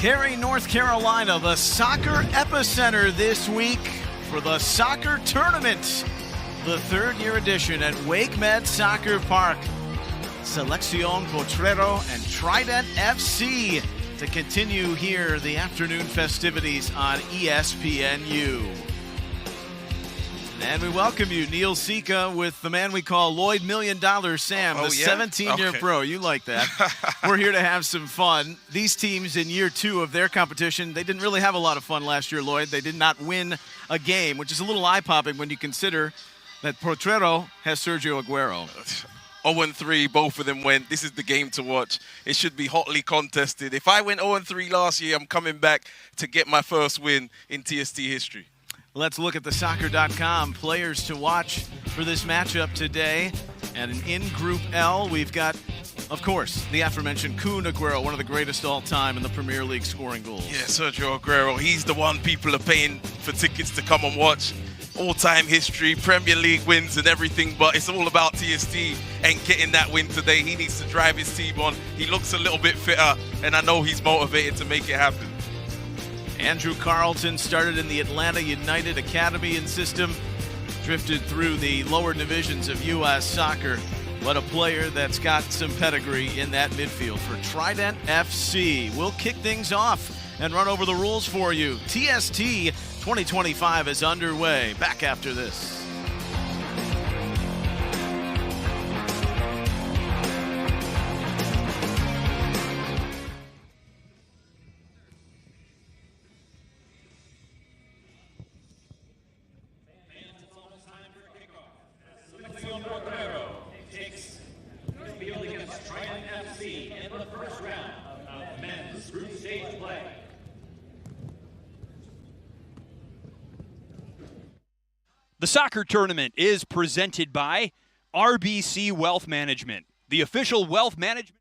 Cary, North Carolina, the soccer epicenter this week for the soccer tournament. The third-year edition at WakeMed Soccer Park. Selección, Potrero, and Trident FC to continue here the afternoon festivities on ESPNU. And we welcome you, Neil Sika, with the man we call Lloyd $1 Million Sam, the 17-year pro. You like that. We're here to have some fun. These teams in year two of their competition, they didn't really have a lot of fun last year, Lloyd. They did not win a game, which is a little eye-popping when you consider that Potrero has Sergio Aguero. 0-3, both of them went. This is the game to watch. It should be hotly contested. If I went 0-3 last year, I'm coming back to get my first win in TST history. Let's look at the soccer.com players to watch for this matchup today. And in Group L, we've got, of course, the aforementioned Kun Aguero, one of the greatest all time in the Premier League scoring goals. Yeah, Sergio Aguero, he's the one people are paying for tickets to come and watch. All-time history, Premier League wins and everything, but it's all about TST and getting that win today. He needs to drive his team on. He looks a little bit fitter, and I know he's motivated to make it happen. Andrew Carlton started in the Atlanta United Academy and system, drifted through the lower divisions of U.S. soccer. What a player that's got some pedigree in that midfield for Trident FC. We'll kick things off and run over the rules for you. TST 2025 is underway. Back after this. Selección Potrero takes the field against Trident FC in the first round of men's group stage play. The soccer tournament is presented by RBC Wealth Management, the official wealth management.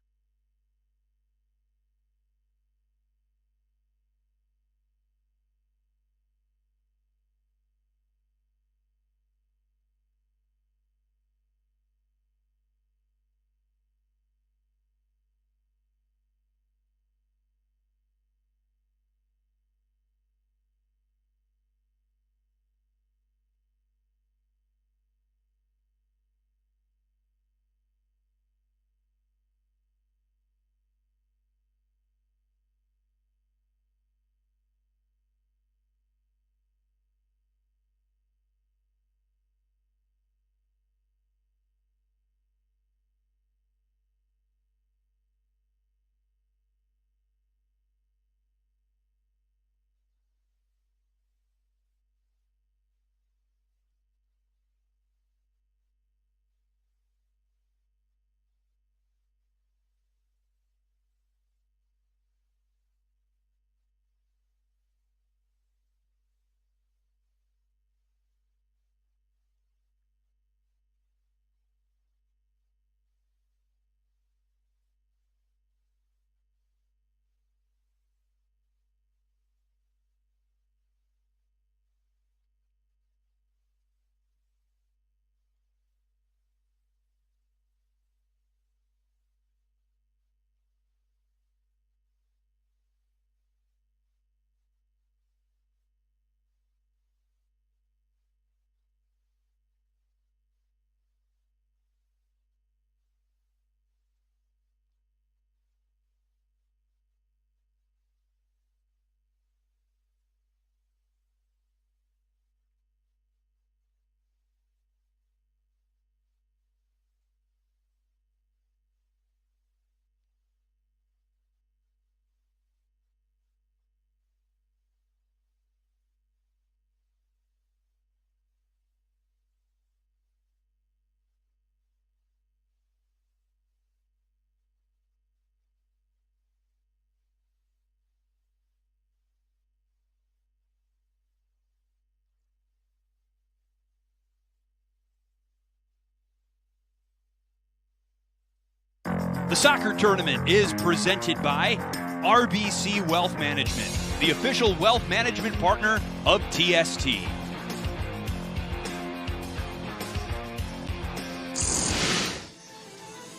The soccer tournament is presented by RBC Wealth Management, the official wealth management partner of TST.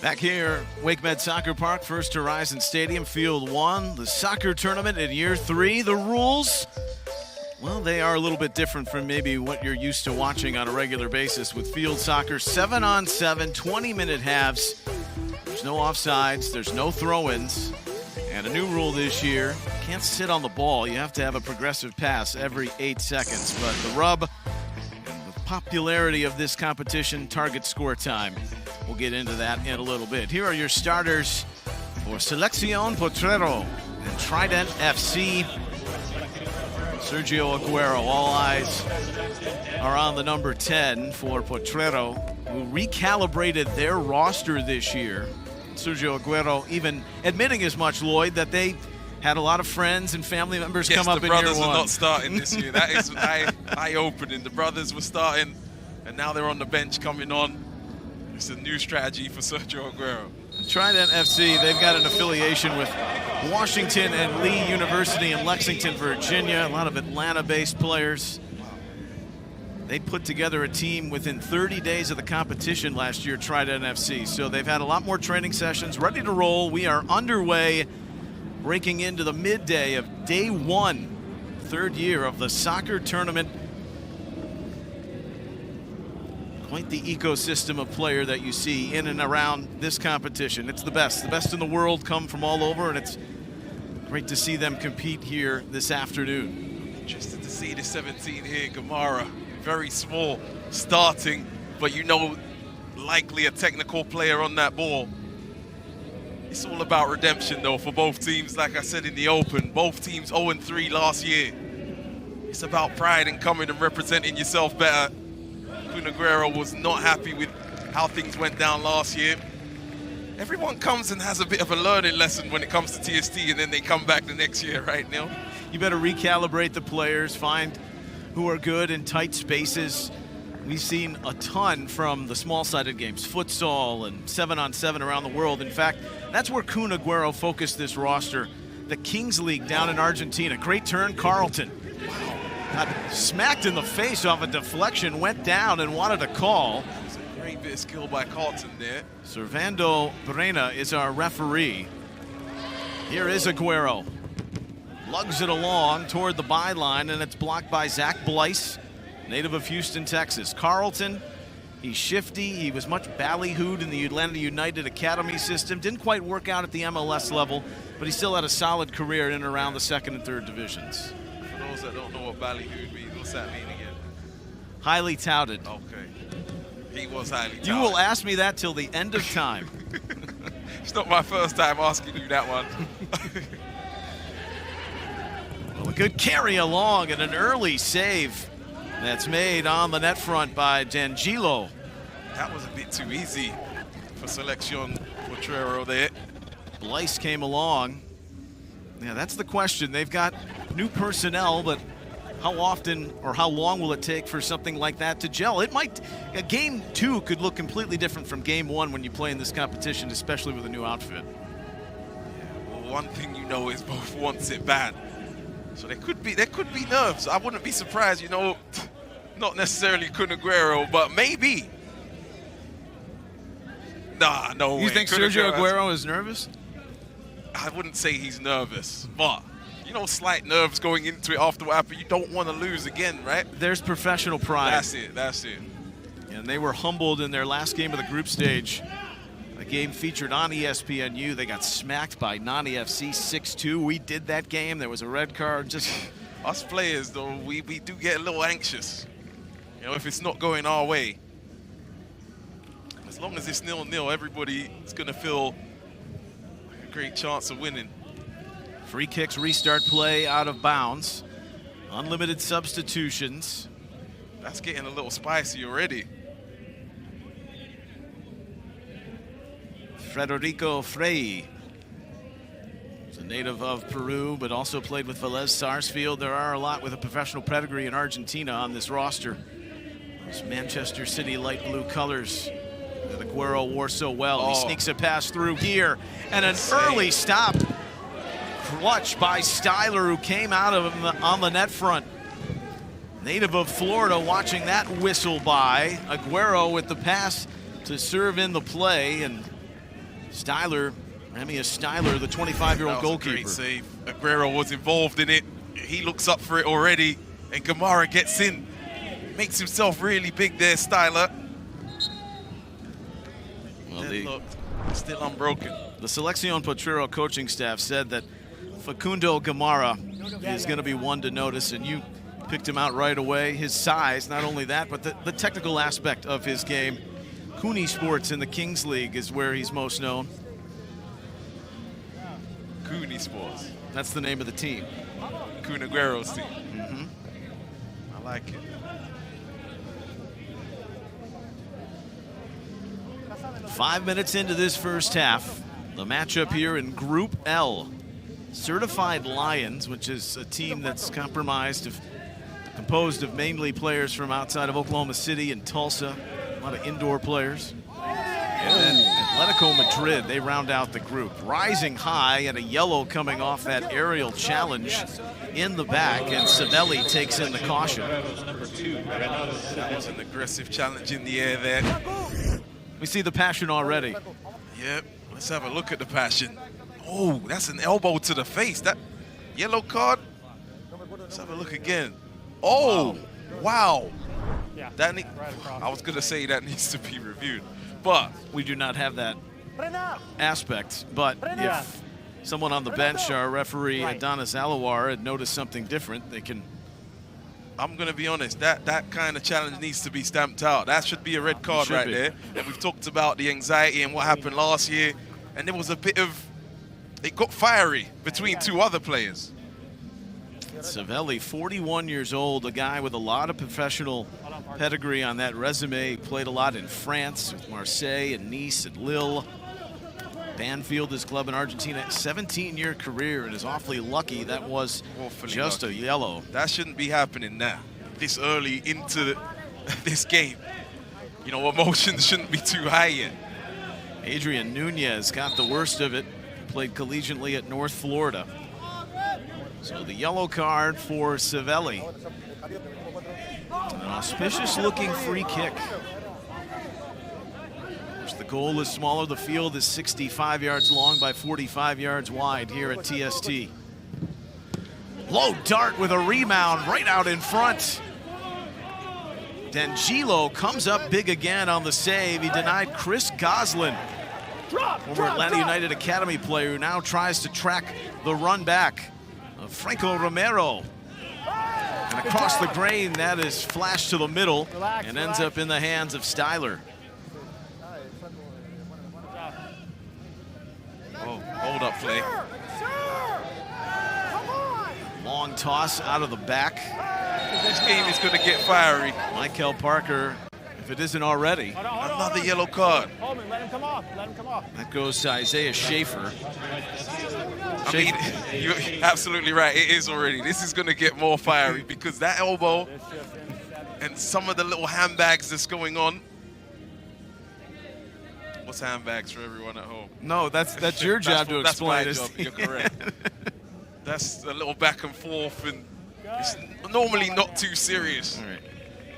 Back here, WakeMed Soccer Park, First Horizon Stadium, Field 1, the soccer tournament in year 3. The rules, well, they are a little bit different from maybe what you're used to watching on a regular basis with field soccer. 7-on-7, 20-minute halves. There's no offsides, there's no throw-ins. And a new rule this year, you can't sit on the ball. You have to have a progressive pass every 8 seconds. But the rub and the popularity of this competition, target score time. We'll get into that in a little bit. Here are your starters for Selección, Potrero, and Trident FC. Sergio Aguero, all eyes are on the number 10 for Potrero, who recalibrated their roster this year. Sergio Aguero even admitting as much, Lloyd, that they had a lot of friends and family members come up in year 1. Yes, the brothers are not starting this year. That is eye-opening. The brothers were starting, and now they're on the bench coming on. It's a new strategy for Sergio Aguero. Trident FC, they've got an affiliation with Washington and Lee University in Lexington, Virginia. A lot of Atlanta-based players. They put together a team within 30 days of the competition last year, Trident FC. So they've had a lot more training sessions, ready to roll. We are underway, breaking into the midday of day 1, third year of the soccer tournament. Quite the ecosystem of player that you see in and around this competition. It's the best. The best in the world come from all over, and it's great to see them compete here this afternoon. Interested to see the 17 here, Gamara. Very small starting, but you know, likely a technical player on that ball. It's all about redemption, though, for both teams. Like I said in the open, both teams 0-3 last year. It's about pride and coming and representing yourself better. Kun Aguero was not happy with how things went down last year. Everyone comes and has a bit of a learning lesson when it comes to TST, and then they come back the next year, right, Neil? You better recalibrate the players, find who are good in tight spaces. We've seen a ton from the small-sided games, futsal and 7-on-7 around the world. In fact, that's where Kun Aguero focused this roster. The Kings League down in Argentina. Great turn, Carlton. Got smacked in the face off a deflection, went down and wanted a call. It's a great bit of skill by Carlton there. Servando Brena is our referee. Here is Aguero. Lugs it along toward the byline, and it's blocked by Zach Blyce, native of Houston, Texas. Carlton, he's shifty. He was much ballyhooed in the Atlanta United Academy system. Didn't quite work out at the MLS level, but he still had a solid career in and around the 2nd and 3rd divisions. For those that don't know what ballyhooed means, what's that mean again? Highly touted. Okay. He was highly touted. You will ask me that till the end of time. It's not my first time asking you that one. Well, a good carry along and an early save that's made on the net front by D'Angelo. That was a bit too easy for Selección Potrero there. Blyce came along. Yeah, that's the question. They've got new personnel, but how often or how long will it take for something like that to gel? It might. Game 2 could look completely different from game 1 when you play in this competition, especially with a new outfit. Yeah, well, one thing you know is both wants it bad. So there could be nerves. I wouldn't be surprised, you know, not necessarily Kun Aguero, but maybe. Nah, no way. You think Sergio Aguero is nervous? I wouldn't say he's nervous, but you know, slight nerves going into it after what happened. You don't want to lose again, right? There's professional pride. That's it. And they were humbled in their last game of the group stage. A game featured on ESPNU. They got smacked by Nani FC 6-2. We did that game. There was a red card. Just us players, though, we do get a little anxious. You know, if it's not going our way. As long as it's 0-0, everybody is going to feel a great chance of winning. Free kicks, restart play out of bounds. Unlimited substitutions. That's getting a little spicy already. Federico Frey is a native of Peru, but also played with Vélez Sarsfield. There are a lot with a professional pedigree in Argentina on this roster. Those Manchester City light blue colors that Aguero wore so well. He sneaks a pass through here, and an early stop. Clutch by Styler, who came out of him on the net front. Native of Florida watching that whistle by. Aguero with the pass to serve in the play, and Styler, Remius Styler, the 25-year-old goalkeeper. Great save. Aguero was involved in it. He looks up for it already, and Gamara gets in. Makes himself really big there, Styler. Well, still unbroken. The Selección Potrero coaching staff said that Facundo Gamara is going to be one to notice, and you picked him out right away. His size, not only that, but the technical aspect of his game. Cooney Sports in the Kings League is where he's most known. Cooney Sports. That's the name of the team. Kun Aguero's team. Mm-hmm. I like it. Five minutes into this first half, the matchup here in Group L. Certified Lions, which is a team that's composed of mainly players from outside of Oklahoma City and Tulsa, a lot of indoor players. And then Atletico Madrid, they round out the group. Rising high and a yellow coming off that aerial challenge in the back, and Savelli takes in the caution. That was an aggressive challenge in the air there. We see the passion already. Yep, let's have a look at the passion. Oh, that's an elbow to the face. That yellow card. Let's have a look again. Oh, wow. I was going to say that needs to be reviewed, but we do not have that aspect. But if someone on the bench, our referee Adonis Alawar, had noticed something different, they can. I'm going to be honest, that kind of challenge needs to be stamped out. That should be a red card right there. And we've talked about the anxiety and what happened last year, and there was a bit of, it got fiery between two other players. Savelli, 41 years old, a guy with a lot of professional pedigree on that resume. He played a lot in France with Marseille and Nice and Lille. Banfield, his club in Argentina, 17-year career, and is awfully lucky that was just a yellow. That shouldn't be happening now, this early into this game. You know, emotions shouldn't be too high yet. Adrian Nunez got the worst of it, played collegiately at North Florida. So the yellow card for Savelli. An auspicious-looking free kick. The goal is smaller. The field is 65 yards long by 45 yards wide here at TST. Low dart with a rebound right out in front. D'Angelo comes up big again on the save. He denied Chris Goslin, former Atlanta United Academy player, who now tries to track the run back of Franco Romero. And across the grain, that is flashed to the middle and ends up in the hands of Styler. Oh, hold up play. Long toss out of the back. This game is going to get fiery. Michael Parker, if it isn't already. Another yellow card. Let him come off. Let him come off. That goes to Isaiah Schaefer. I mean, you're absolutely right. It is already. This is going to get more fiery because that elbow and some of the little handbags that's going on. What's handbags for everyone at home? No, that's your job to explain. That's my job. You're correct. That's a little back and forth, and it's normally not too serious. All right.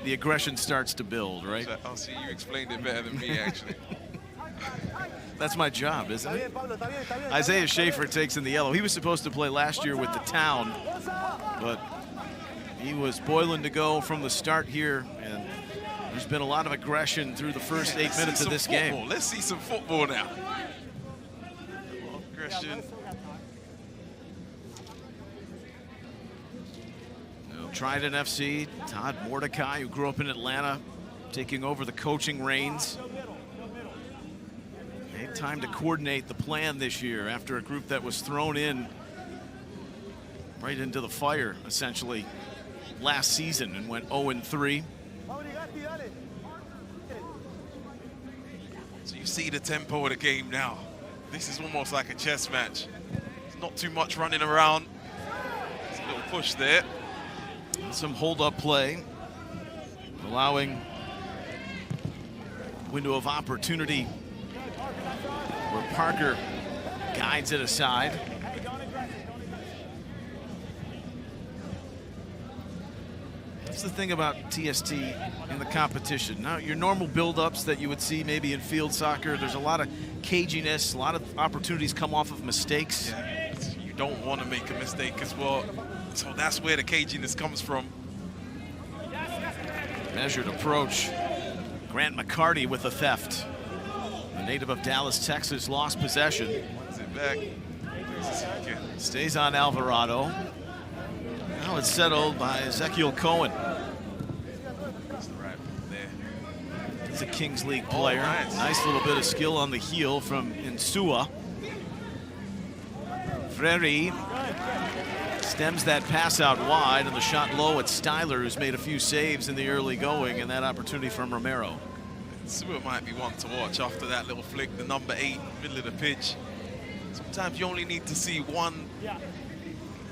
The aggression starts to build, right? I'll see, you explained it better than me, actually. That's my job, isn't it? Isaiah Schaefer takes in the yellow. He was supposed to play last year with the Town, but he was boiling to go from the start here, and there's been a lot of aggression through the first 8 minutes of this game. Let's see some football now. Aggression. Trident FC, Todd Mordecai, who grew up in Atlanta, taking over the coaching reins. They had time to coordinate the plan this year after a group that was thrown in right into the fire, essentially, last season and went 0-3. So you see the tempo of the game now. This is almost like a chess match. There's not too much running around. There's a little push there. Some hold-up play, allowing window of opportunity where Parker guides it aside. That's the thing about TST in the competition. Now, your normal build-ups that you would see maybe in field soccer, there's a lot of caginess, a lot of opportunities come off of mistakes. Yeah, you don't want to make a mistake as well. So that's where the caginess comes from. Measured approach. Grant McCarty with a theft. The native of Dallas, Texas, lost possession. Is it back? Stays on Alvarado. Now it's settled by Ezekiel Cohen. That's the right there. He's a Kings League player. Nice. Nice little bit of skill on the heel from Insua. Freri stems that pass out wide, and the shot low at Styler, who's made a few saves in the early going, and that opportunity from Romero. Insua might be one to watch after that little flick, the number 8, middle of the pitch. Sometimes you only need to see one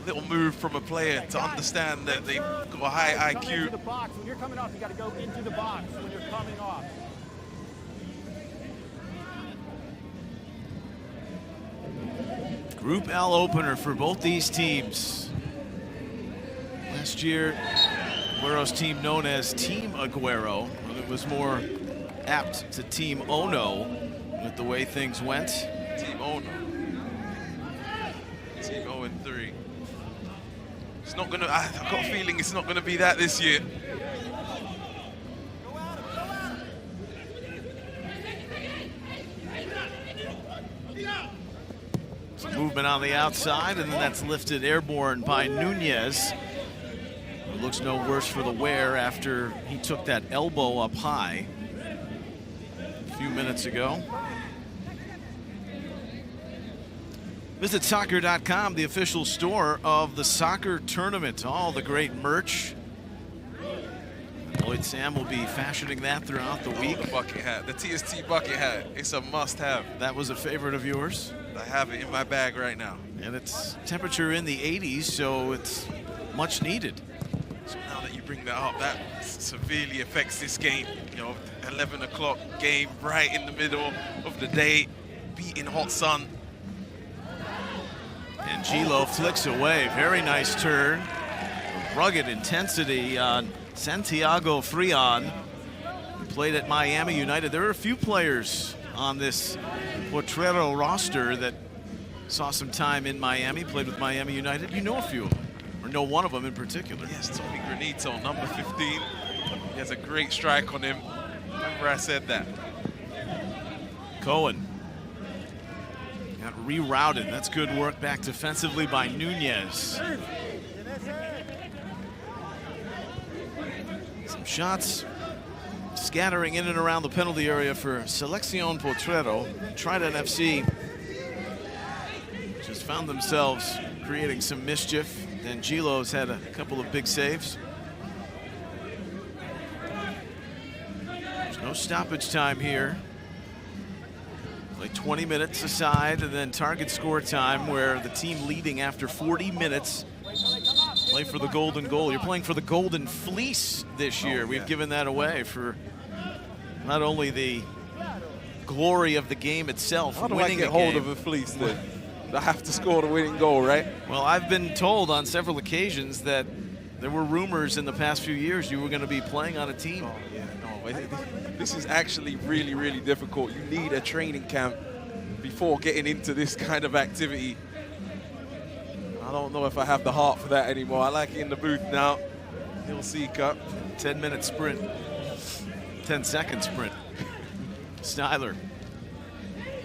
little move from a player to understand that they've got a high IQ. Into the box. When you're coming off, you got to go into the box when you're coming off. Group L opener for both these teams. Last year, Aguero's team known as Team Aguero. It was more apt to Team Ono with the way things went. Team Ono. Team 0-3. It's not gonna, I've got a feeling it's not gonna be that this year. Some movement on the outside, and then that's lifted airborne by Nunez. It looks no worse for the wear after he took that elbow up high a few minutes ago. Visit soccer.com, the official store of the soccer tournament. All the great merch. Lloyd Sam will be fashioning that throughout the week. The bucket hat, the TST bucket hat, it's a must-have. That was a favorite of yours. I have it in my bag right now. And it's temperature in the 80s, so it's much needed. So now that you bring that up, that severely affects this game. You know, 11 o'clock game right in the middle of the day, beating hot sun. And Gilo flicks away. Very nice turn. Rugged intensity on Santiago Freon, who played at Miami United. There are a few players on this Potrero roster that saw some time in Miami, played with Miami United. You know a few of them, or know one of them in particular. Yes, Tony Granito, number 15. He has a great strike on him. Remember I said that. Cohen got rerouted. That's good work back defensively by Nunez. Some shots scattering in and around the penalty area for Selección Potrero. Trident FC just found themselves creating some mischief. And Gilo's had a couple of big saves. There's no stoppage time here. Play 20 minutes aside, and then target score time, where the team leading after 40 minutes play for the golden goal. You're playing for the golden fleece this year. We've given that away for not only the glory of the game itself. How do I get hold of a fleece then? I have to score the winning goal, right? Well, I've been told on several occasions that there were rumors in the past few years you were going to be playing on a team. Oh, yeah, no. This is actually really, really difficult. You need a training camp before getting into this kind of activity. I don't know if I have the heart for that anymore. I like it in the booth now. He'll see Cup. 10-minute sprint. 10-second sprint. Styler.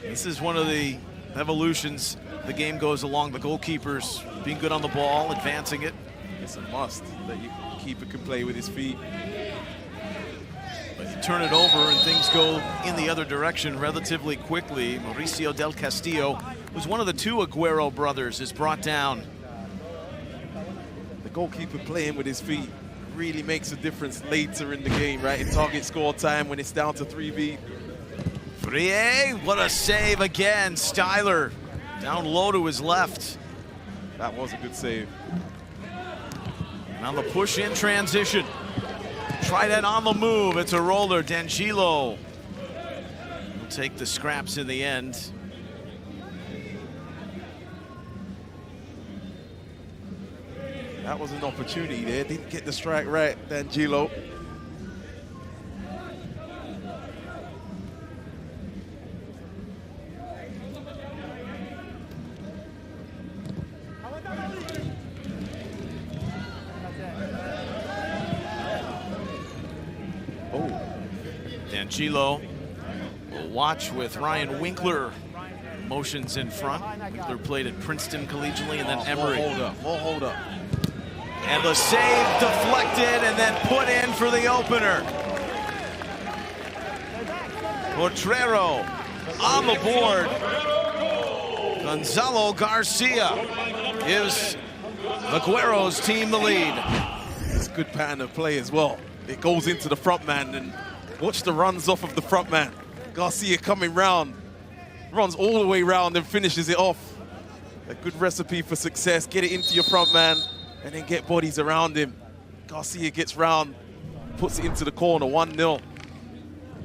This is one of the evolutions. The game goes along. The goalkeepers being good on the ball, advancing it. It's a must that you keeper can play with his feet. But you turn it over and things go in the other direction relatively quickly. Mauricio Del Castillo, who's one of the two Aguero brothers, is brought down. The goalkeeper playing with his feet really makes a difference later in the game, right? In target score time when it's down to 3v. Frier, what a save again. Styler down low to his left. That was a good save. And on the push-in transition. Trident on the move. It's a roller. D'Angelo will take the scraps in the end. That was an opportunity there. Didn't get the strike right, D'Angelo. D'Angelo will watch with Ryan Winkler. Motions in front. Winkler played at Princeton collegially and then Emory. Hold up. And the save deflected and then put in for the opener. Potrero on the board. Gonzalo Garcia gives Aguero's team the lead. It's a good pattern of play as well. It goes into the front man, and watch the runs off of the front man. Garcia coming round, runs all the way round and finishes it off. A good recipe for success. Get it into your front man and then get bodies around him. Garcia gets round, puts it into the corner, 1-0.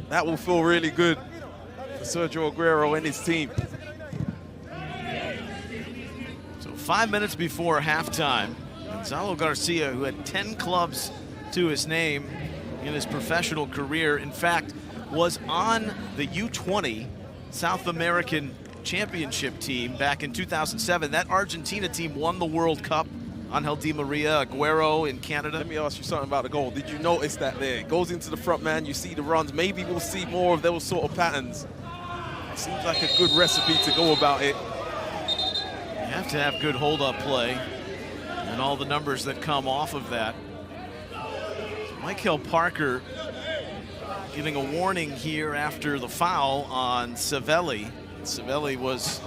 That will feel really good for Sergio Aguero and his team. So 5 minutes before halftime, Gonzalo Garcia, who had 10 clubs to his name in his professional career, in fact, was on the U20 South American Championship team back in 2007. That Argentina team won the World Cup. Angel Di Maria, Aguero in Canada. Let me ask you something about the goal. Did you notice that there? It goes into the front man, you see the runs. Maybe we'll see more of those sort of patterns. It seems like a good recipe to go about it. You have to have good hold-up play and all the numbers that come off of that. Michael Parker giving a warning here after the foul on Savelli. Savelli was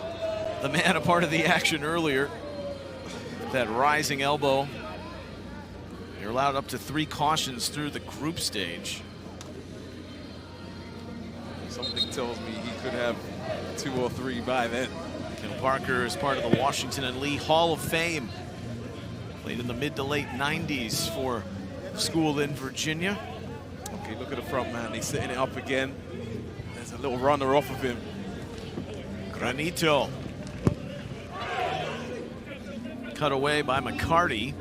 the man a part of the action earlier. That rising elbow. You're allowed up to 3 cautions through the group stage. Something tells me he could have 2 or 3 by then. Michael Parker is part of the Washington and Lee Hall of Fame. Played in the mid to late 90s for school in Virginia. Okay, look at the front man. He's setting it up again. There's a little runner off of him. Granito. Cut away by McCarty.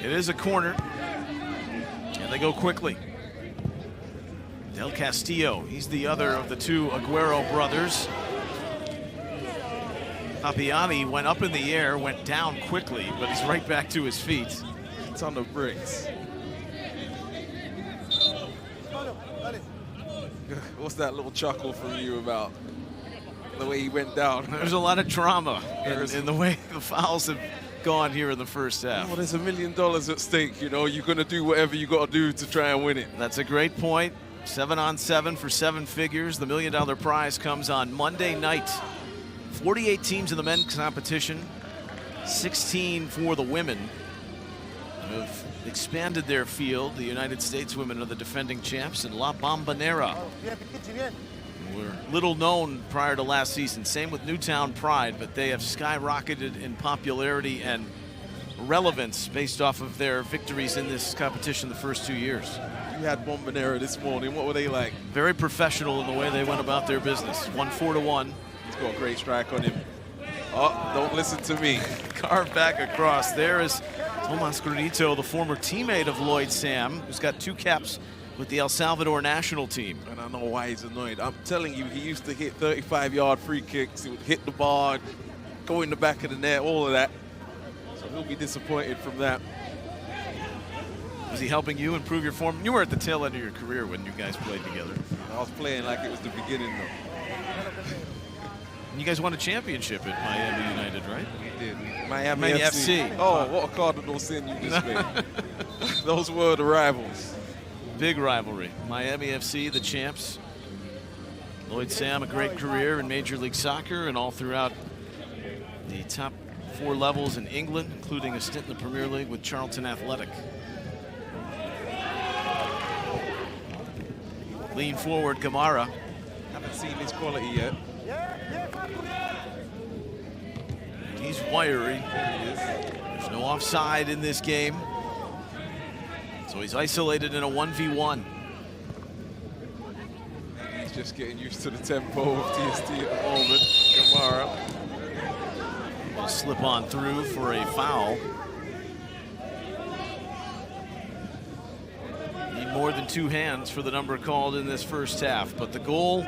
It is a corner. And they go quickly. Del Castillo, he's the other of the 2 Aguero brothers. Papiani went up in the air, went down quickly, but he's right back to his feet. It's on the bricks. What's that little chuckle from you about the way he went down? There's a lot of drama in the way the fouls have gone here in the first half. Well, there's $1 million at stake, you know. You're going to do whatever you got to do to try and win it. That's a great point. 7-on-7 for 7 figures. The $1 million prize comes on Monday night. 48 teams in the men's competition, 16 for the women. Have expanded their field. The United States women are the defending champs in La Bombonera. Were little known prior to last season. Same with Newtown Pride, but they have skyrocketed in popularity and relevance based off of their victories in this competition the first 2 years. You had Bombonera this morning. What were they like? Very professional in the way they went about their business. Won 4-1. He's got a great strike on him. Oh, don't listen to me. Carved back across. There is Tomas Granito, the former teammate of Lloyd Sam, who's got 2 caps with the El Salvador national team. And I know why he's annoyed. I'm telling you, he used to hit 35-yard free kicks. He would hit the bar, go in the back of the net, all of that. So he'll be disappointed from that. Was he helping you improve your form? You were at the tail end of your career when you guys played together. I was playing like it was the beginning, though. And you guys won a championship at Miami United, right? We did. Miami FC. Oh, what a cardinal sin you just made. Those were the rivals. Big rivalry. Miami FC, the champs. Lloyd Sam, a great career in Major League Soccer and all throughout the top 4 levels in England, including a stint in the Premier League with Charlton Athletic. Lean forward, Gamara. Haven't seen his quality yet. He's wiry. There's no offside in this game. So he's isolated in a 1v1. He's just getting used to the tempo of TST at the moment. Mara. Slip on through for a foul. Need more than 2 hands for the number called in this first half, but the goal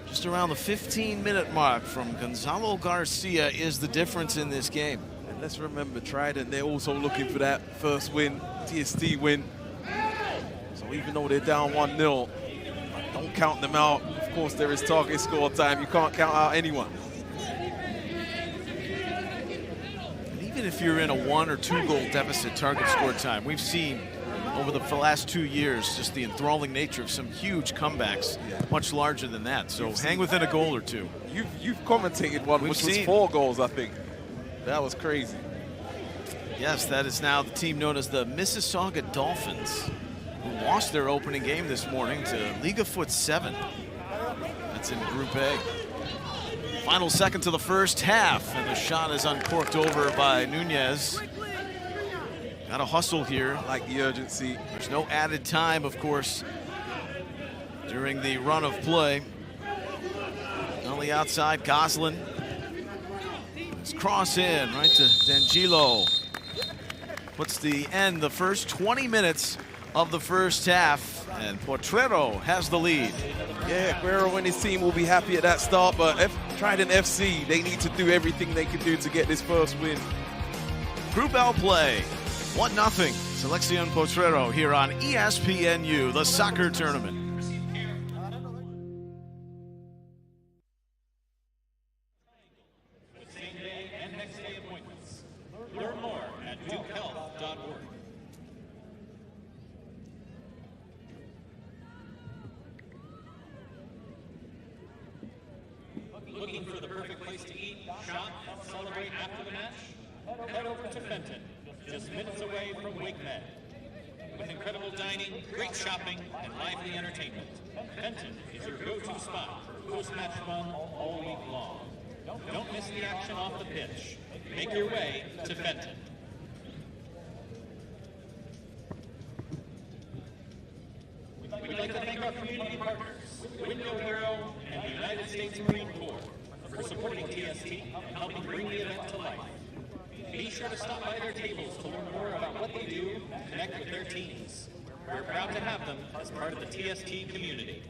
just around the 15-minute mark from Gonzalo Garcia is the difference in this game. And let's remember, Trident, they're also looking for that first win, TST win. So even though they're down 1-0, don't count them out. Of course, there is target score time. You can't count out anyone. And even if you're in a 1 or 2 goal deficit target score time, we've seen over the last 2 years just the enthralling nature of some huge comebacks, much larger than that. So hang within a goal or 2. You've commentated one which was 4 goals, I think. That was crazy. Yes, that is now the team known as the Mississauga Dolphins, who lost their opening game this morning to Liga Foot 7. That's in Group A. Final seconds of the first half, and the shot is uncorked over by Nunez. Got to hustle here. I like the urgency. There's no added time, of course, during the run of play. On the outside, Goslin. Let's cross in right to D'Angelo. Puts the first 20 minutes of the first half, and Potrero has the lead. Yeah, Guerrero and his team will be happy at that start, but Trident FC, they need to do everything they can do to get this first win. Group L play, 1-0. Selección Potrero here on ESPNU, the soccer tournament. Same-day and next-day appointments. Learn more at dukehealth.org. Looking for the perfect place to eat, shop, and celebrate after the match? Head over to Fenton, just minutes away from WakeMed. With incredible dining, great shopping, and lively entertainment, Fenton is your go-to spot for post-match fun all week long. Don't miss the action off the pitch. Make your way to Fenton. We'd like to thank our community partners, Window Hero and the United States Marine Corps, for supporting TST and helping bring the event to life. Be sure to stop by their tables to learn more about what they do and connect with their teams. We're proud to have them as part of the TST community.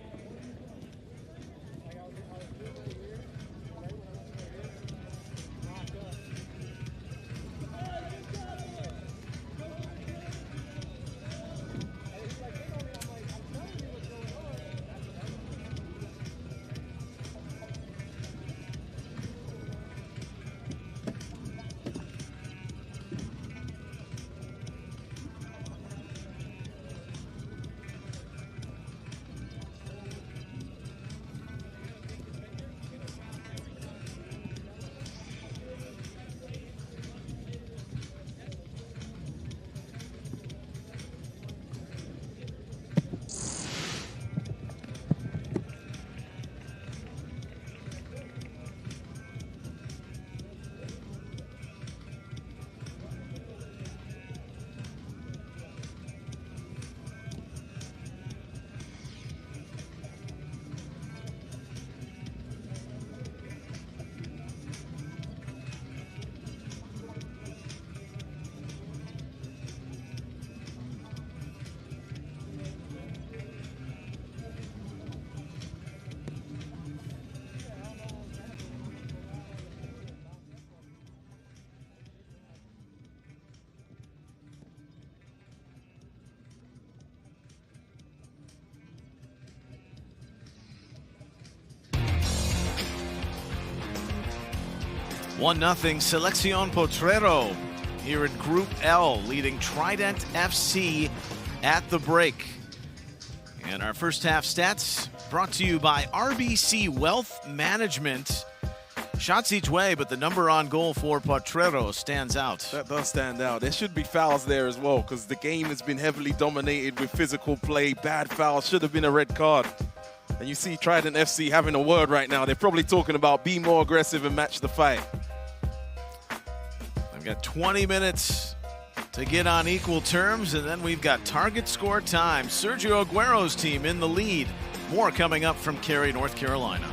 One nothing Selección Potrero here in Group L, leading Trident FC at the break. And our first half stats brought to you by RBC Wealth Management. Shots each way, but the number on goal for Potrero stands out. That does stand out. There should be fouls there as well, because the game has been heavily dominated with physical play. Bad fouls, should have been a red card. And you see Trident FC having a word right now. They're probably talking about be more aggressive and match the fight. I've got 20 minutes to get on equal terms, and then we've got target score time. Sergio Aguero's team in the lead. More coming up from Cary, North Carolina.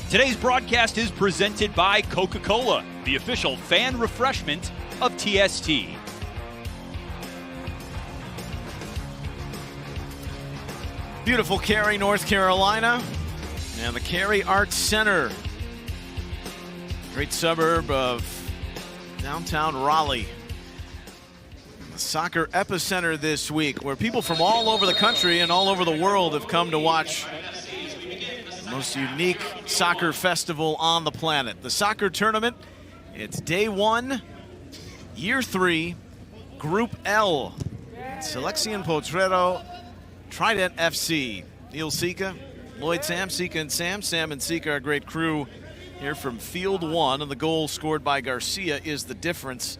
Today's broadcast is presented by Coca-Cola, the official fan refreshment of TST. Beautiful Cary, North Carolina, and the Cary Arts Center. Great suburb of downtown Raleigh. The soccer epicenter this week, where people from all over the country and all over the world have come to watch the most unique soccer festival on the planet. The soccer tournament, it's day 1, year 3, Group L. Selección, Potrero, Trident FC. Neil Sika, Lloyd, Sam, Sika and Sam. Sam and Sika are a great crew here from Field 1, and the goal scored by Garcia is the difference.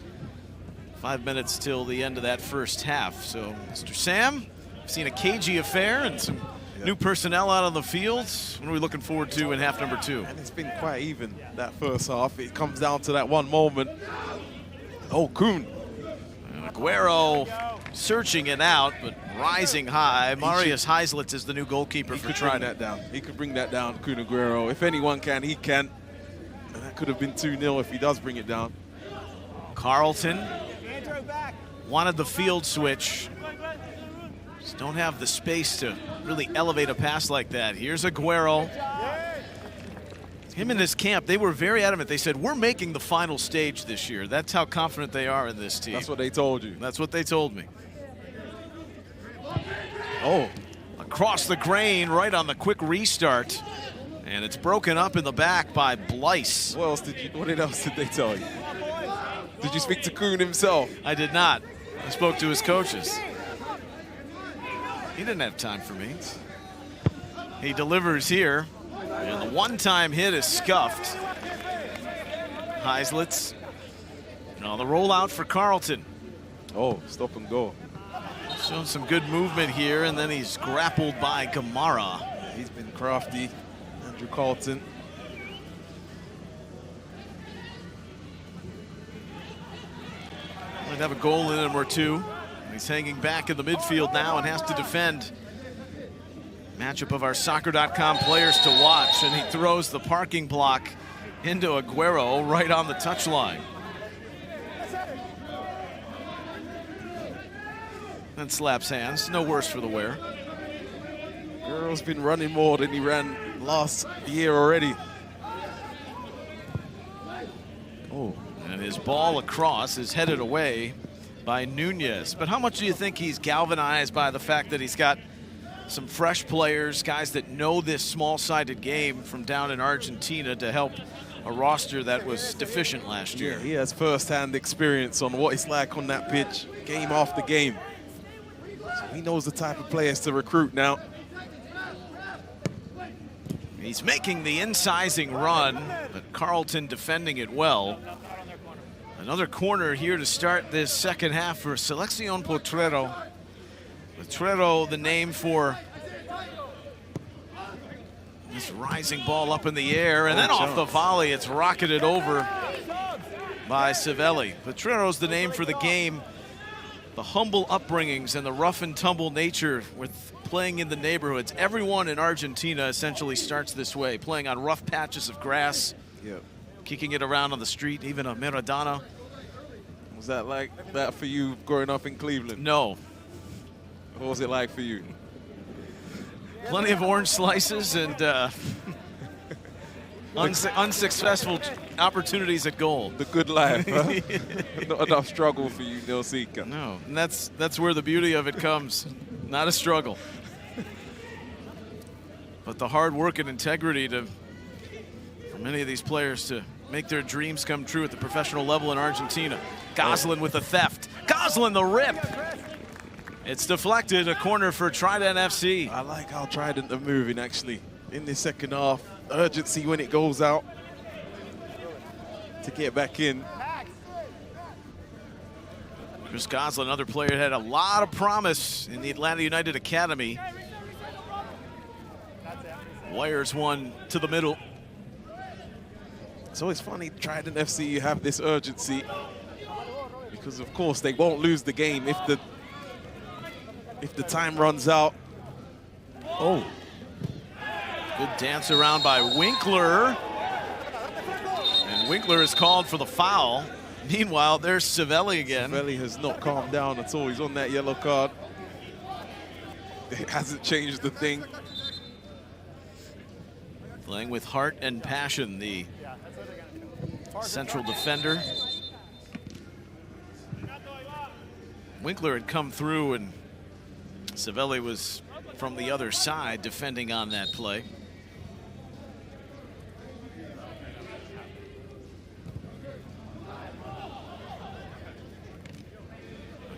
5 minutes till the end of that first half. So, Mr. Sam, we've seen a cagey affair and some new personnel out on the fields. What are we looking forward to in half number 2? And it's been quite even, that first half. It comes down to that one moment. Oh, Kuhn. Aguero searching it out, but rising high. Marius Heislitz is the new goalkeeper for Trident. That down. He could bring that down, Kun Aguero. If anyone can, he can. And that could have been 2-0 if he does bring it down. Carlton wanted the field switch. Just don't have the space to really elevate a pass like that. Here's Aguero. Him and his camp, they were very adamant. They said, we're making the final stage this year. That's how confident they are in this team. That's what they told you. That's what they told me. Oh, across the grain, right on the quick restart. And it's broken up in the back by Blyce. What else did they tell you? Did you speak to Kuhn himself? I did not. I spoke to his coaches. He didn't have time for me. He delivers here. And the one-time hit is scuffed. Heislitz. Now the rollout for Carlton. Oh, stop and go. Showing some good movement here, and then he's grappled by Gamara. He's been crafty, Andrew Carlton. Might have a goal in him or two. He's hanging back in the midfield now and has to defend. Matchup of our soccer.com players to watch, and he throws the parking block into Aguero right on the touchline. And slaps hands, no worse for the wear. Aguero's been running more than he ran last year already. Oh, and his ball across is headed away by Nunez. But how much do you think he's galvanized by the fact that he's got some fresh players, guys that know this small-sided game from down in Argentina to help a roster that was deficient last year? Yeah, he has first-hand experience on what it's like on that pitch, game after game. So he knows the type of players to recruit now. He's making the incising run, but Carlton defending it well. Another corner here to start this second half for Selección Potrero. Potrero, the name for this rising ball up in the air, and then off the volley, it's rocketed over by Savelli. Potrero's the name for the game. The humble upbringings and the rough and tumble nature with playing in the neighborhoods. Everyone in Argentina essentially starts this way, playing on rough patches of grass, kicking it around on the street, even a Maradona. Was that like that for you growing up in Cleveland? No. What was it like for you? Plenty of orange slices and unsuccessful opportunities at goal. The good life, huh? Not enough struggle for you, Neil Sika. No, and that's where the beauty of it comes. Not a struggle. But the hard work and integrity for many of these players to make their dreams come true at the professional level in Argentina. Goslin with the theft. Goslin, the rip. It's deflected, a corner for Trident FC. I like how Trident are moving, actually, in the second half. Urgency when it goes out to get back in. Chris Goslin, another player that had a lot of promise in the Atlanta United Academy. Wires one to the middle. It's always funny, Trident FC, you have this urgency because, of course, they won't lose the game if the time runs out. Oh. Good dance around by Winkler. And Winkler is called for the foul. Meanwhile, there's Savelli again. Savelli has not calmed down at all. He's on that yellow card. It hasn't changed the thing. Playing with heart and passion, the central defender. Winkler had come through and Savelli was from the other side defending on that play.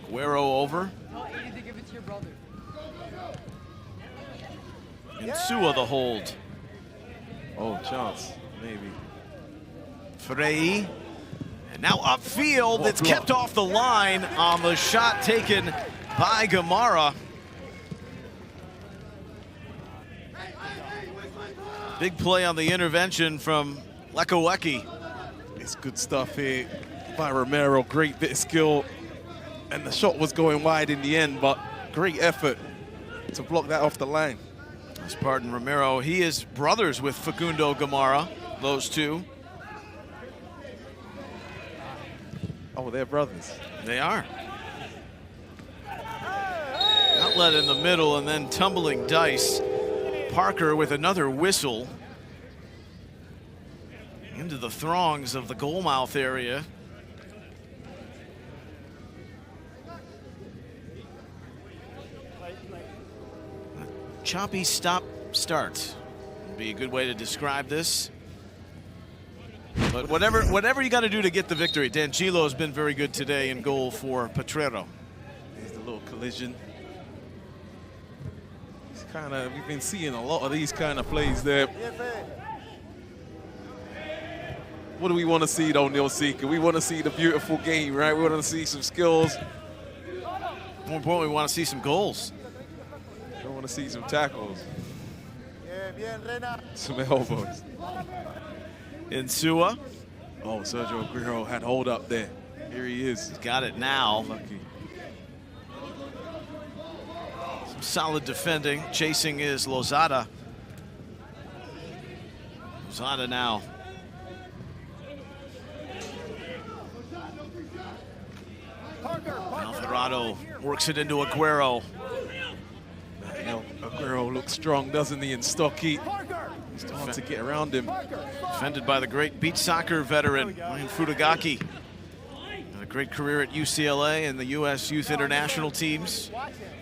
Aguero over. Insua the hold. Oh, chance, maybe. Frey. And now upfield, it's kept off the line on the shot taken by Gamara. Big play on the intervention from Lekowecki. It's good stuff here by Romero. Great bit of skill. And the shot was going wide in the end, but great effort to block that off the line. Pardon Romero. He is brothers with Facundo Gamara, those two. Oh, they're brothers. They are. Outlet in the middle and then tumbling dice. Parker with another whistle into the throngs of the goal mouth area. Choppy stop-start would be a good way to describe this. But whatever you got to do to get the victory. D'Angelo has been very good today in goal for Potrero. There's the little collision. We've been seeing a lot of these kind of plays there. What do we want to see though, Neil Seeker? We want to see the beautiful game, right? We want to see some skills. More importantly, we want to see some goals. We want to see some tackles. Some elbows. Insua. Oh, Sergio Aguero had hold up there. Here he is. He's got it now. Lucky. Some solid defending. Chasing is Lozada. Lozada now. Alvarado works it into Aguero. Aguero looks strong, doesn't he, and stocky. It's hard to get around him. Defended by the great beach soccer veteran, Ryan Futagaki. Had a great career at UCLA and the U.S. Youth International teams.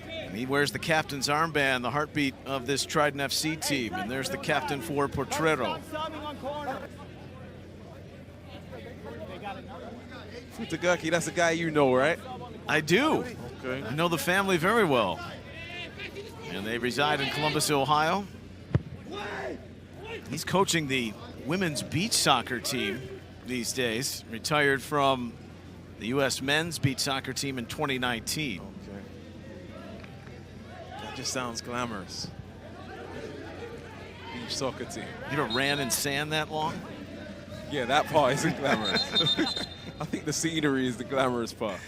And he wears the captain's armband, the heartbeat of this Trident FC team. And there's the captain for Potrero. Futagaki, that's a guy you know, right? I do. Okay. I know the family very well. And they reside in Columbus, Ohio. He's coaching the women's beach soccer team these days. Retired from the U.S. men's beach soccer team in 2019. Okay. That just sounds glamorous. Beach soccer team. You ever ran in sand that long? Yeah, that part isn't glamorous. I think the scenery is the glamorous part.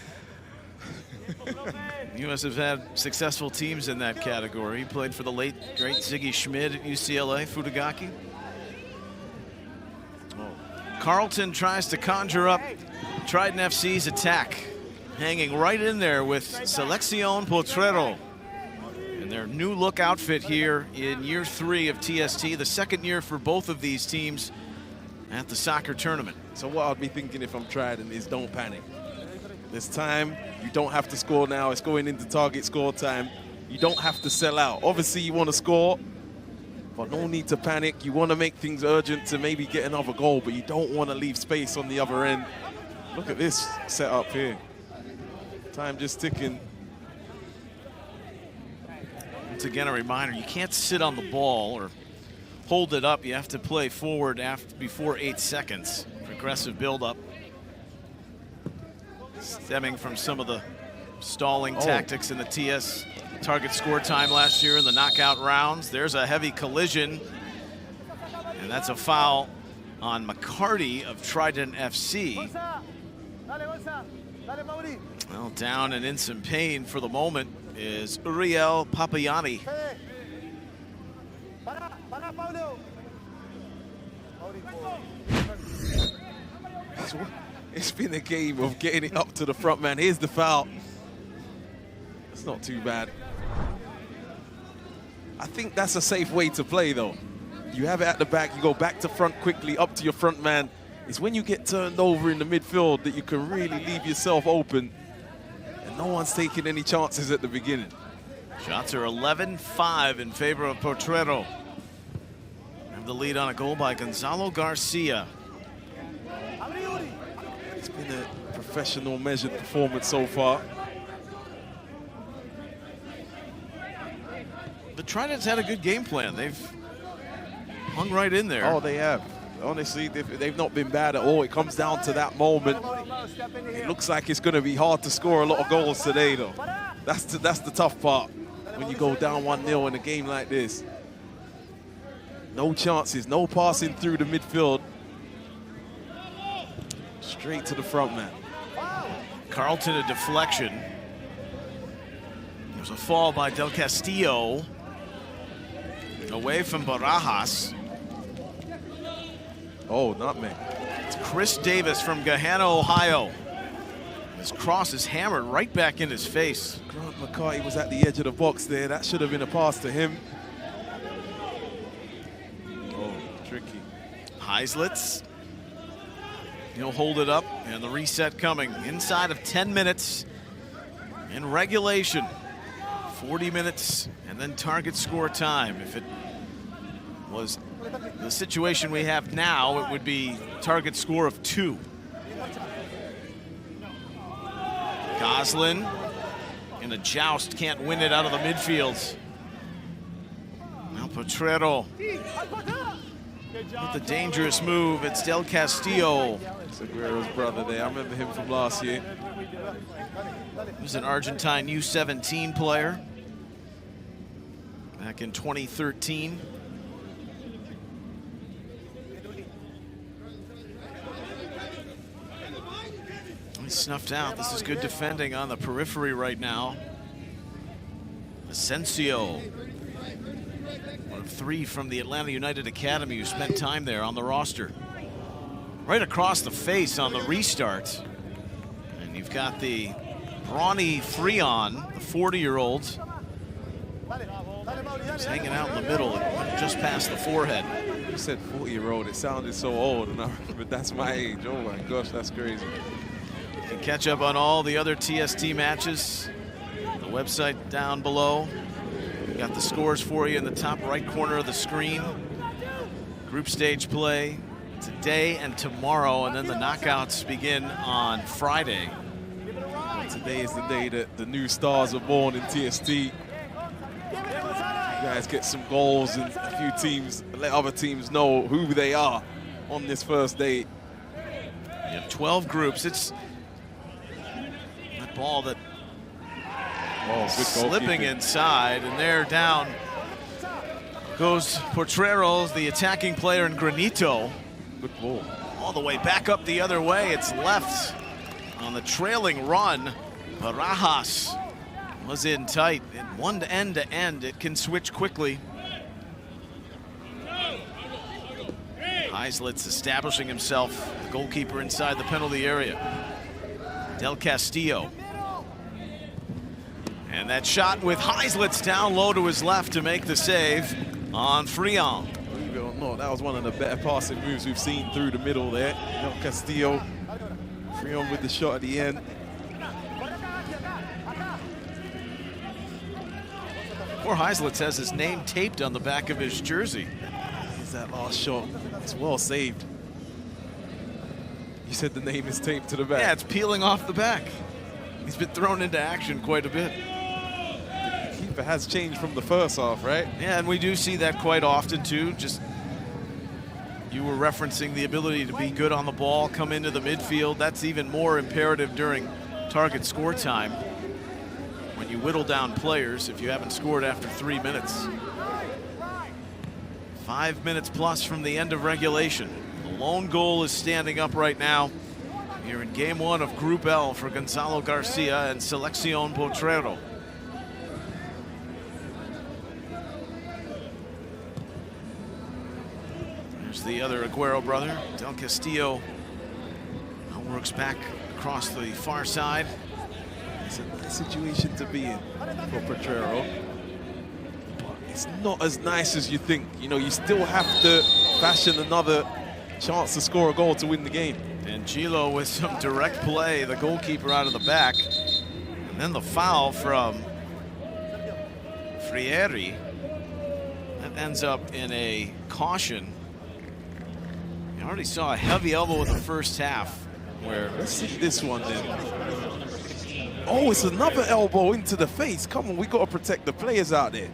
The U.S. have had successful teams in that category. He played for the late, great Ziggy Schmid at UCLA, Futagaki. Carlton tries to conjure up Trident FC's attack, hanging right in there with Selección Potrero in their new look outfit here in year 3 of TST, the second year for both of these teams at the soccer tournament. So what I'd be thinking if I'm Trident is don't panic. There's time. You don't have to score now. It's going into target score time. You don't have to sell out. Obviously, you want to score, but no need to panic. You want to make things urgent to maybe get another goal, but you don't want to leave space on the other end. Look at this setup here. Time just ticking. Once again, a reminder, you can't sit on the ball or hold it up. You have to play forward before 8 seconds. Progressive buildup. Stemming from some of the stalling tactics in the TS target score time last year in the knockout rounds. There's a heavy collision, and that's a foul on McCarty of Trident FC. Well, down and in some pain for the moment is Uriel Papayani. It's been a game of getting it up to the front man. Here's the foul. It's not too bad. I think that's a safe way to play, though. You have it at the back, you go back to front quickly, up to your front man. It's when you get turned over in the midfield that you can really leave yourself open. And no one's taking any chances at the beginning. Shots are 11-5 in favor of Potrero. Have the lead on a goal by Gonzalo Garcia. It's been a professional, measured performance so far. The Trident's had a good game plan. They've hung right in there. Oh, they have. Honestly, they've not been bad at all. It comes down to that moment. It looks like it's going to be hard to score a lot of goals today, though. That's the tough part when you go down 1-0 in a game like this. No chances, no passing through the midfield. Straight to the front man. Carlton, a deflection. There's a fall by Del Castillo. Away from Barajas. Oh, nutmeg. It's Chris Davis from Gahanna, Ohio. His cross is hammered right back in his face. Grant McCarty was at the edge of the box there. That should have been a pass to him. Oh, tricky. Heislitz. He'll hold it up, and the reset coming inside of 10 minutes in regulation. 40 minutes, and then target score time. If it was the situation we have now, it would be target score of 2. Goslin in a joust, can't win it out of the midfield. Now Potrero with the dangerous move. It's Del Castillo. It's Aguero's brother there. I remember him from last year. He was an Argentine U17 player back in 2013. He's snuffed out. This is good defending on the periphery right now. Asensio, one of 3 from the Atlanta United Academy who spent time there on the roster. Right across the face on the restart. And you've got the brawny Freon, the 40-year-old. He's hanging out in the middle, just past the forehead. You said 40-year-old. It sounded so old, and I remember that's my age. Oh my gosh, that's crazy. You can catch up on all the other TST matches. The website down below. Got the scores for you in the top right corner of the screen. Group stage play today and tomorrow, and then the knockouts begin on Friday. Today is the day that the new stars are born in TST. You guys get some goals, and a few teams let other teams know who they are on this first day. You have 12 groups. It's that ball that slipping inside, and they're down. Goes Potrero, the attacking player in Granito. Good ball. All the way back up the other way. It's left on the trailing run. Barajas was in tight. And one to end, it can switch quickly. Heislitz establishing himself, the goalkeeper inside the penalty area. Del Castillo. And that shot with Heislitz down low to his left to make the save on Freon. Believe it or not, that was one of the better passing moves we've seen through the middle there. Del Castillo, Freon with the shot at the end. Poor Heislitz has his name taped on the back of his jersey. Here's that last shot. It's well saved. You said the name is taped to the back. Yeah, it's peeling off the back. He's been thrown into action quite a bit. The keeper has changed from the first half, right? Yeah, and we do see that quite often too. Just you were referencing the ability to be good on the ball, come into the midfield. That's even more imperative during target score time when you whittle down players if you haven't scored after 3 minutes. 5 minutes plus from the end of regulation. The lone goal is standing up right now here in game 1 of Group L for Gonzalo Garcia and Selección Potrero. There's the other Aguero brother, Del Castillo. Now works back across the far side. It's a nice situation to be in for Potrero. But it's not as nice as you think. You know, you still have to fashion another chance to score a goal to win the game. And Gilo with some direct play, the goalkeeper out of the back. And then the foul from Frieri. That ends up in a caution. You already saw a heavy elbow in the first half. Where let's see this one then. Oh, it's another elbow into the face. Come on, we got to protect the players out there.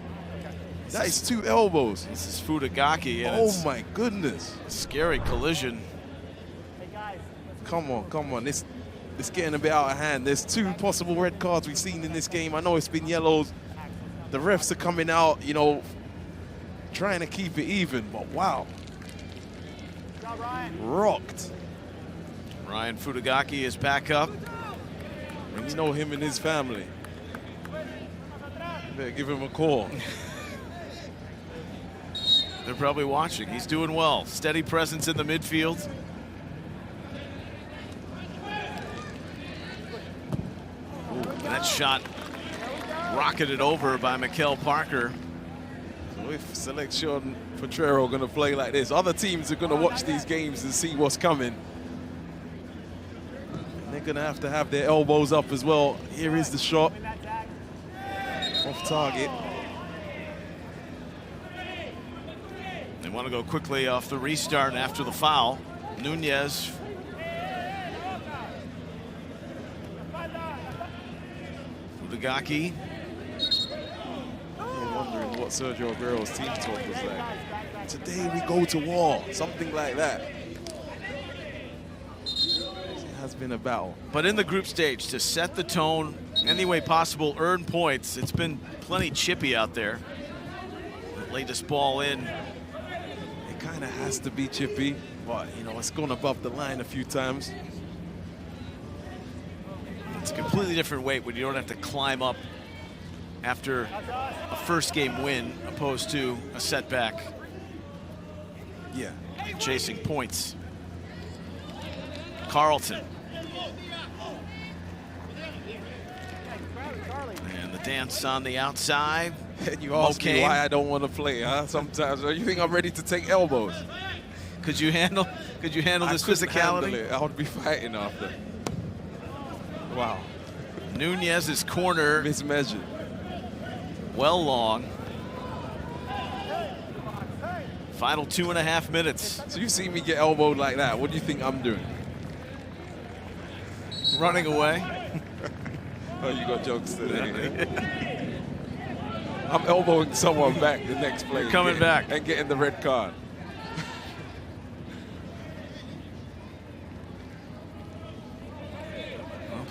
That is 2 elbows. This is Fudagaki. And oh my goodness. Scary collision. Come on. It's getting a bit out of hand. There's 2 possible red cards we've seen in this game. I know it's been yellows. The refs are coming out, you know, trying to keep it even, but wow. Rocked. Ryan Fudagaki is back up. And you know him and his family. You better give him a call. They're probably watching. He's doing well. Steady presence in the midfield. That shot rocketed over by Mikel Parker. So if Selección Potrero going to play like this, other teams are going to watch these games and see what's coming. And they're going to have their elbows up as well. Here is the shot. Off target. They want to go quickly off the restart after the foul. Nunez. Fudagaki. You're wondering what Sergio Aguero's team talk was like. Today we go to war, something like that. It has been a battle. But in the group stage, to set the tone any way possible, earn points, it's been plenty chippy out there. The latest ball in. It kind of has to be chippy, but you know, it's gone above the line a few times. It's a completely different weight when you don't have to climb up after a first game win opposed to a setback. Yeah. Chasing points. Carlton. And the dance on the outside. And you ask me why I don't want to play, huh? Sometimes you think I'm ready to take elbows. Could you handle this physicality? I would be fighting after. Wow. Nunez's corner. Mismeasured. Well long. Final 2.5 minutes. So you see me get elbowed like that. What do you think I'm doing? Running away. Oh, you got jokes today. I'm elbowing someone back the next play. Coming back. And getting the red card.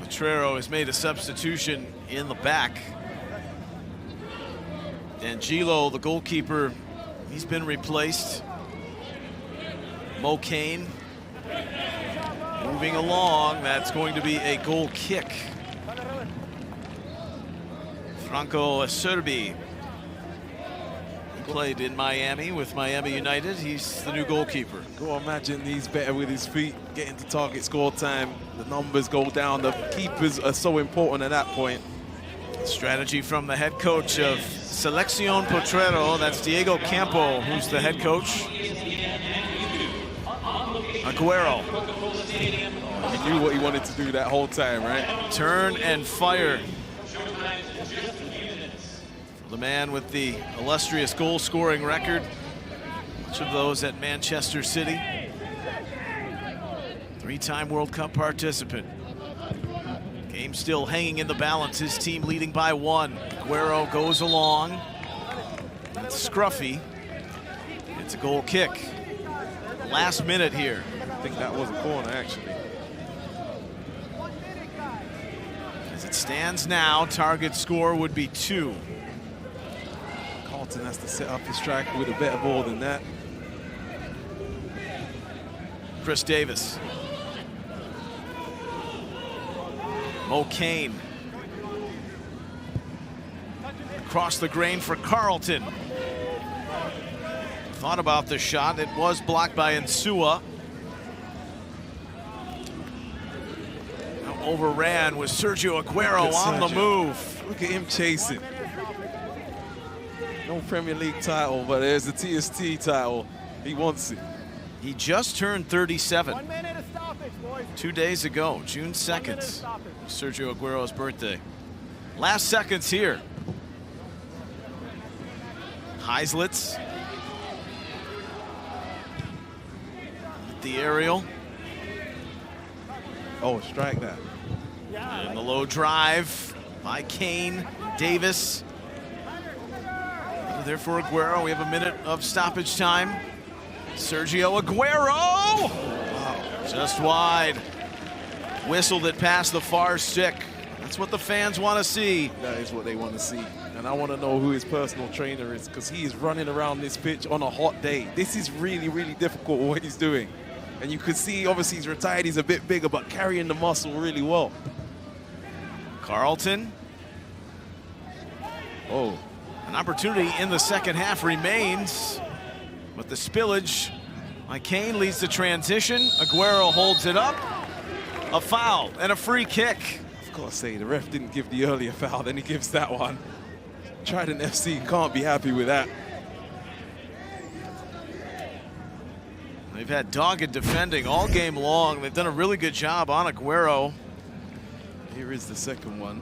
Potrero has made a substitution in the back. And Gilo, the goalkeeper, he's been replaced. Mo Kane moving along. That's going to be a goal kick. Franco Acerbi, who played in Miami with Miami United. He's the new goalkeeper. Go imagine he's better with his feet, getting to target score time. The numbers go down. The keepers are so important at that point. Strategy from the head coach of Selección Potrero. That's Diego Campo, who's the head coach. Aguero. He knew what he wanted to do that whole time, right? Turn and fire. The man with the illustrious goal-scoring record. Much of those at Manchester City. 3-time World Cup participant. Game still hanging in the balance. His team leading by 1. Aguero goes along. That's scruffy. It's a goal kick. Last minute here. I think that was a corner, actually. As it stands now, target score would be 2. Carlton has to set up his striker with a better ball than that. Chris Davis. O'Kane. Across the grain for Carlton. Thought about the shot. It was blocked by Insua. Overran with Sergio Aguero on the move. Look at him chasing. No Premier League title, but there's the TST title. He wants it. He just turned 37. 1 minute of stoppage, boys. 2 days ago, June 2nd, Sergio Aguero's birthday. Last seconds here. Heislitz. The aerial. Oh, strike that. And the low drive by Kane. Davis. There for Aguero. We have a minute of stoppage time. Sergio Aguero! Wow. Just wide. Whistled it past the far stick. That's what the fans want to see. That is what they want to see. And I want to know who his personal trainer is, because he is running around this pitch on a hot day. This is really, really difficult what he's doing. And you can see, obviously, he's retired. He's a bit bigger, but carrying the muscle really well. Carlton. Oh. An opportunity in the second half remains. But the spillage by Kane leads to transition. Aguero holds it up. A foul and a free kick. I've got to say, the ref didn't give the earlier foul, then he gives that one. Trident FC can't be happy with that. They've had dogged defending all game long. They've done a really good job on Aguero. Here is the second one.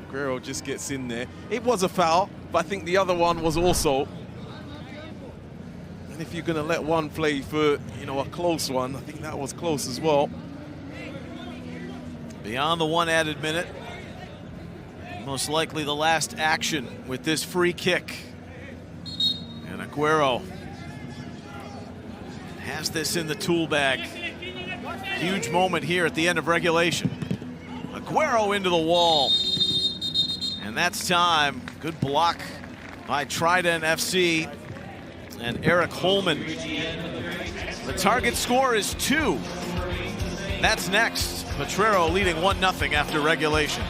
Aguero just gets in there. It was a foul, but I think the other one was also. And if you're going to let one play for, you know, a close one, I think that was close as well. Beyond the 1 added minute. Most likely the last action with this free kick. And Aguero has this in the tool bag. Huge moment here at the end of regulation. Aguero into the wall. And that's time. Good block by Trident FC and Eric Holman. The target score is 2. That's next. Potrero leading 1-0 after regulation.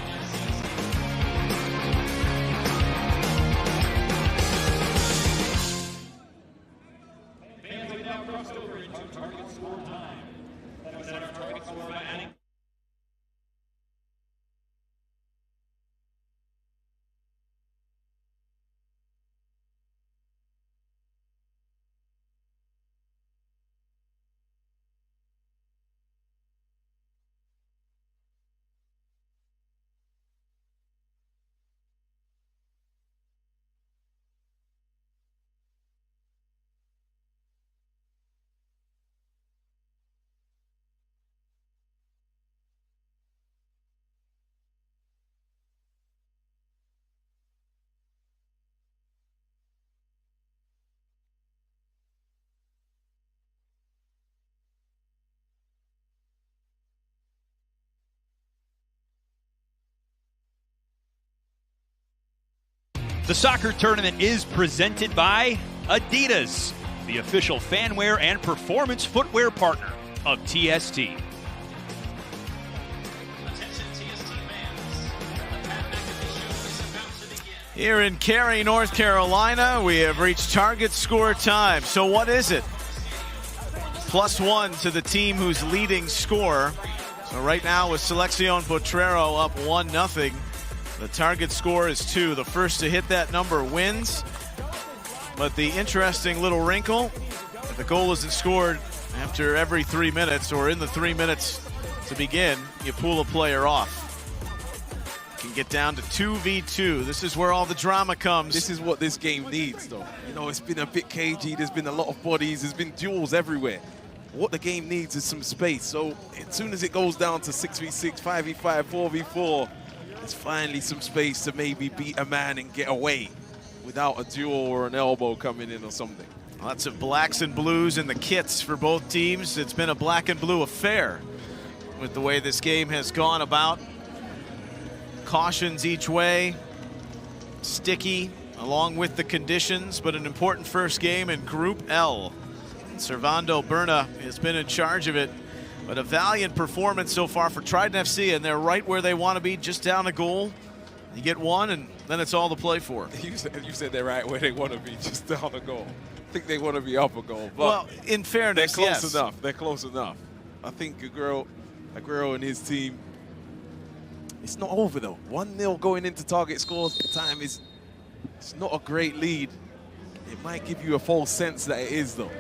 The soccer tournament is presented by Adidas, the official fanwear and performance footwear partner of TST. Here in Cary, North Carolina, we have reached target score time. So what is it? +1 to the team who's leading score. So right now with Selección Potrero up 1-0. The target score is 2. The first to hit that number wins. But the interesting little wrinkle, if the goal isn't scored after every 3 minutes or in the 3 minutes to begin, you pull a player off. You can get down to 2v2. This is where all the drama comes. This is what this game needs, though. You know, it's been a bit cagey. There's been a lot of bodies. There's been duels everywhere. what the game needs is some space. So as soon as it goes down to 6v6, 5v5, 4v4, there's finally some space to maybe beat a man and get away without a duel or an elbow coming in or something. Lots of blacks and blues in the kits for both teams. It's been a black and blue affair with the way this game has gone about. Cautions each way, sticky along with the conditions, but an important first game in Group L. Servando Berna has been in charge of it, but a valiant performance so far for Trident FC, and they're right where they want to be, just down a goal. You get one, and then it's all to play for. You said they're right where they want to be, just down a goal. I think they want to be up a goal. But well, in fairness, they're close yes. enough. They're close enough. I think Aguero and his team, it's not over though. 1-0 going into target scores time it's not a great lead. It might give you a false sense that it is though.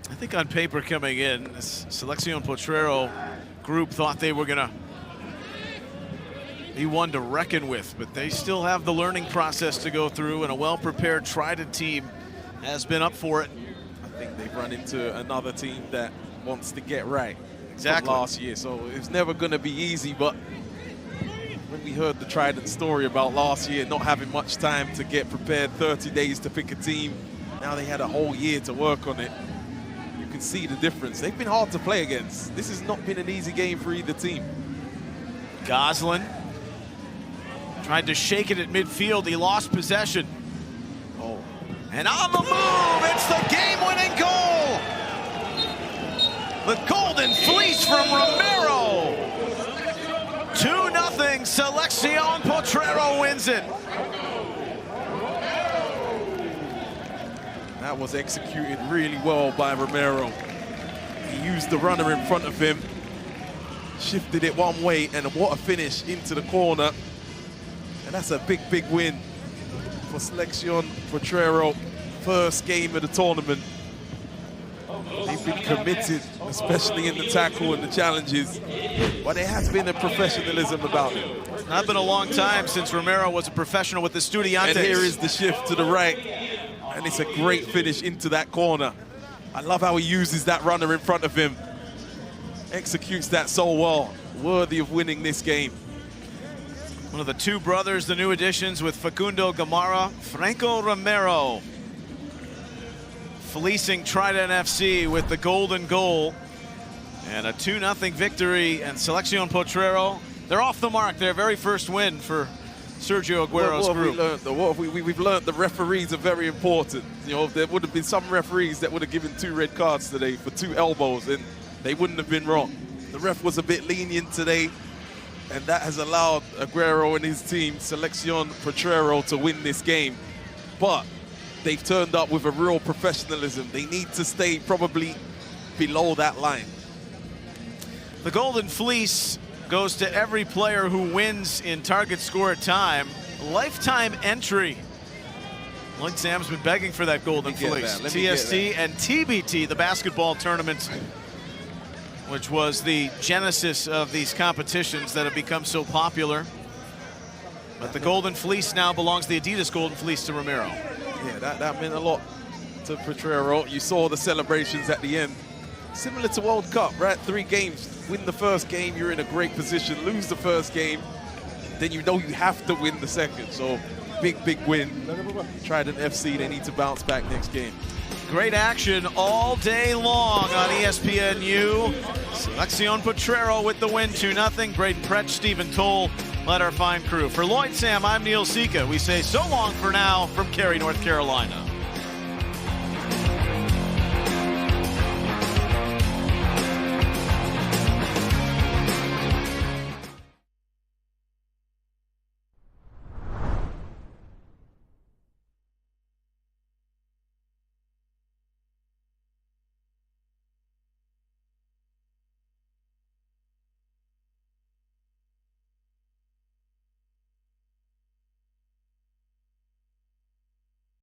I think on paper coming in, this Selección Potrero group thought they were gonna be one to reckon with, but they still have the learning process to go through, and a well-prepared Trident team has been up for it. I think they've run into another team that wants to get right. Exactly. From last year, so it's never gonna be easy, but when we heard the Trident story about last year not having much time to get prepared, 30 days to pick a team, now they had a whole year to work on it. You can see the difference. They've been hard to play against. This has not been an easy game for either team. Goslin tried to shake it at midfield. He lost possession. Oh. And on the move, it's the game-winning goal. The Golden Fleece from Romero. 2-0, Selección Potrero wins it. That was executed really well by Romero. He used the runner in front of him, shifted it one way, and what a finish into the corner. And that's a big, big win for Selección Potrero. First game of the tournament. They've been committed, especially in the tackle and the challenges, but there has been a professionalism about it. It's not been a long time since Romero was a professional with the Estudiantes. And here is the shift to the right, and it's a great finish into that corner. I love how he uses that runner in front of him. Executes that so well, worthy of winning this game. One of the two brothers, the new additions with Facundo Gamarra, Franco Romero. Fleecing Trident FC with the golden goal. And a 2-0 victory, and Selección Potrero, they're off the mark. Their very first win for Sergio Aguero's group. We've learned the referees are very important. You know, there would have been some referees that would have given 2 red cards today for 2 elbows, and they wouldn't have been wrong. The ref was a bit lenient today, and that has allowed Aguero and his team, Selección Potrero, to win this game. But they've turned up with a real professionalism. They need to stay probably below that line. The Golden Fleece goes to every player who wins in target score time. Lifetime entry. Lloyd Sam's been begging for that Golden Fleece. TST and TBT, the basketball tournament, which was the genesis of these competitions that have become so popular. But the Golden Fleece now belongs, the Adidas Golden Fleece, to Romero. Yeah, that meant a lot to Potrero. You saw the celebrations at the end. Similar to World Cup, right? 3 games. Win the first game, you're in a great position. Lose the first game, then you know you have to win the second. So big, big win. Trident FC, they need to bounce back next game. Great action all day long on ESPNU. Selección Potrero with the win, 2-0. Braden Pretch, Stephen Toll led our fine crew. For Lloyd Sam, I'm Neil Sika. We say so long for now from Cary, North Carolina.